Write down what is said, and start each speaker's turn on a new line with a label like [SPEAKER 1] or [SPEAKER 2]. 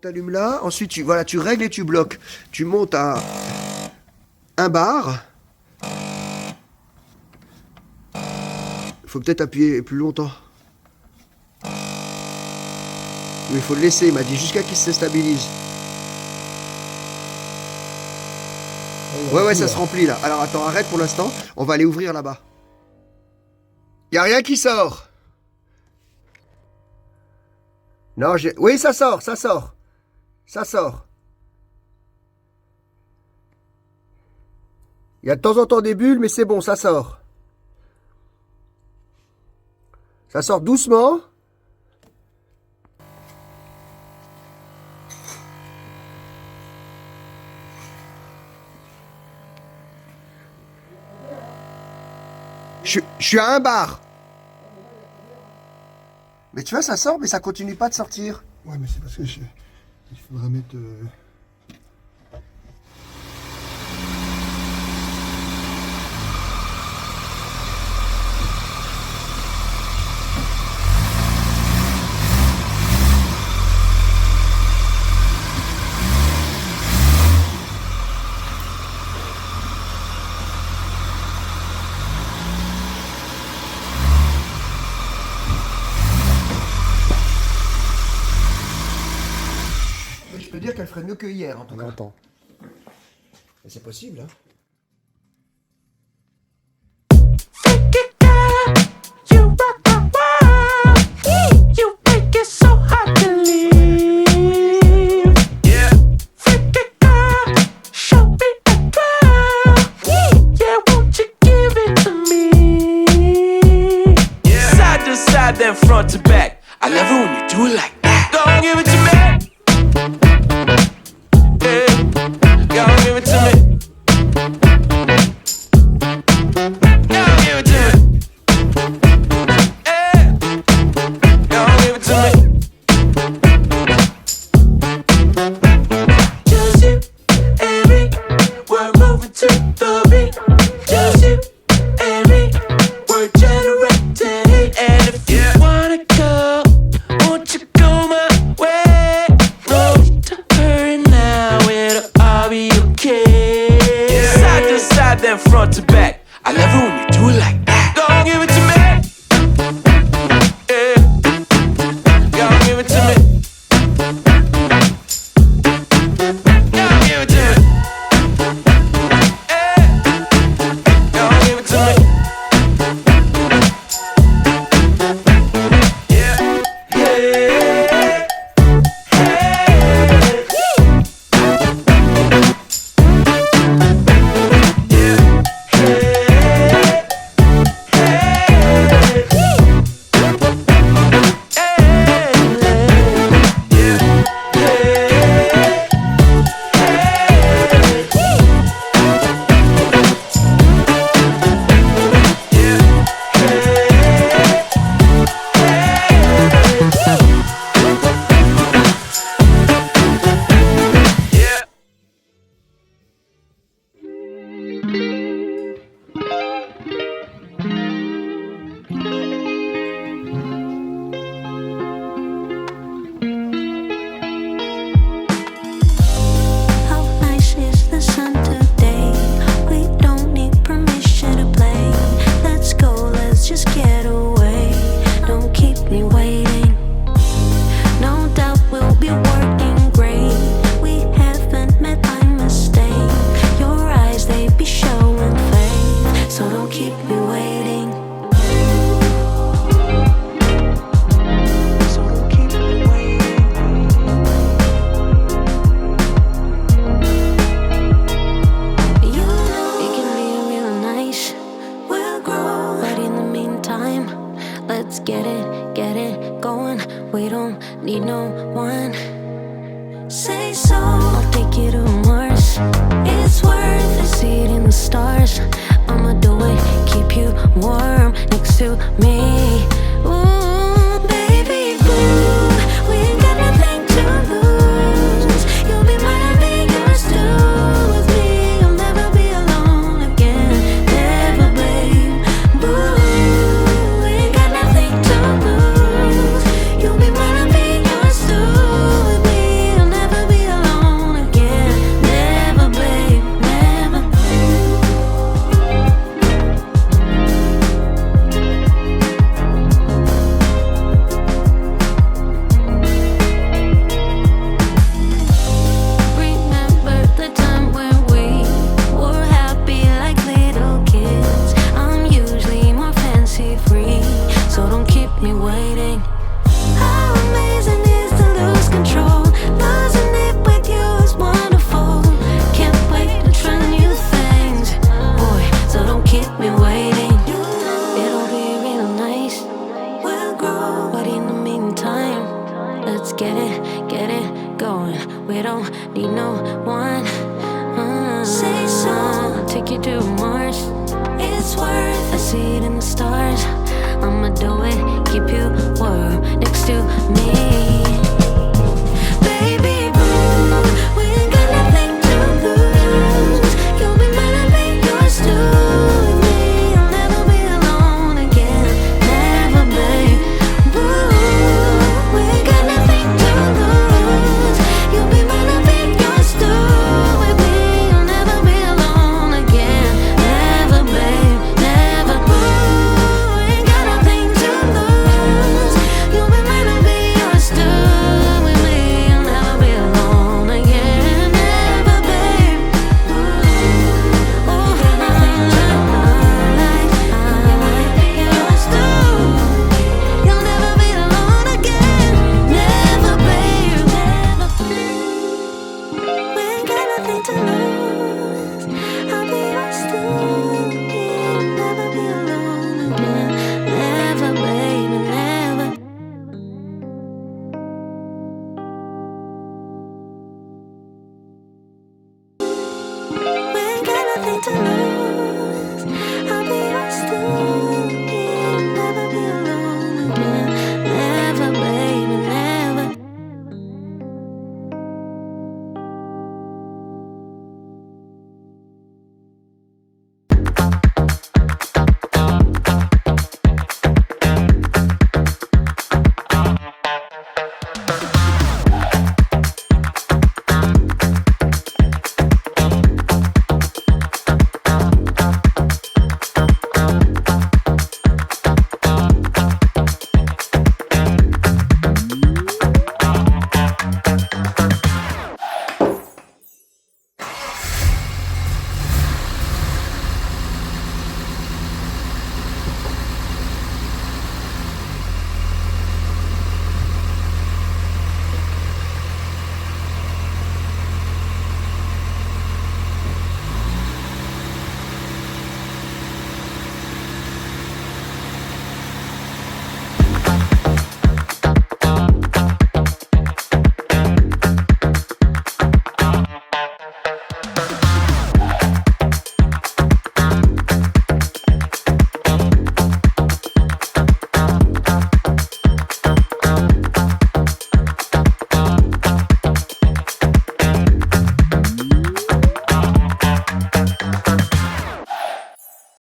[SPEAKER 1] Tu allumes là, ensuite tu règles et tu bloques. Tu montes à 1 bar. Il faut peut-être appuyer plus longtemps. Mais il faut le laisser, il m'a dit, jusqu'à qu'il se stabilise. Ouais, ça se remplit là. Alors attends, arrête pour l'instant. On va aller ouvrir là-bas. Il n'y a rien qui sort. Non, oui, ça sort. Ça sort. Il y a de temps en temps des bulles, mais c'est bon, ça sort. Ça sort doucement. Je suis à 1 bar. Mais tu vois, ça sort, mais ça continue pas de sortir.
[SPEAKER 2] Ouais, mais c'est parce que il faudra mettre...
[SPEAKER 1] Je peux dire qu'elle ferait mieux que hier, en tout cas.
[SPEAKER 2] Longtemps.
[SPEAKER 1] C'est possible, hein.
[SPEAKER 3] front to back. I love it when you do it like that. Don't give it to me. Yeah. Don't give it to me. Don't give it to me. Yeah. Don't give it to me. Yeah.
[SPEAKER 4] How nice is the sun today? We don't need permission to play. Let's go, let's just get away. Don't keep me waiting. No doubt we'll be working great. We haven't met, I mistake. Your eyes, they be showing faith. So don't keep me waiting. So don't keep me waiting. You know it can be real nice. We'll grow, but in the meantime, let's get it going. We don't need no one. Say so, I'll take you to Mars. It's worth it, see it in the stars. I'ma do it, keep you warm next to me. Ooh, baby blue, we ain't got nothing to lose. You'll be mine, I'll be yours too. With me, you'll never be alone again. Never, babe. Boo, we ain't got nothing to lose. You'll be mine, I'll be yours too. With me, you'll never be alone again. Never, babe, never. Remember the time when we were happy like little kids. I'm usually more fancy free, so don't keep me waiting. How amazing is to lose control. Losing it with you is wonderful. Can't wait to try new things, boy, so don't keep me waiting. It'll be real nice. We'll grow, but in the meantime, let's get it going. We don't need no one. Say so, I'll take you to Mars. It's worth, I see it in the stars. I'ma do it, keep you warm next to me.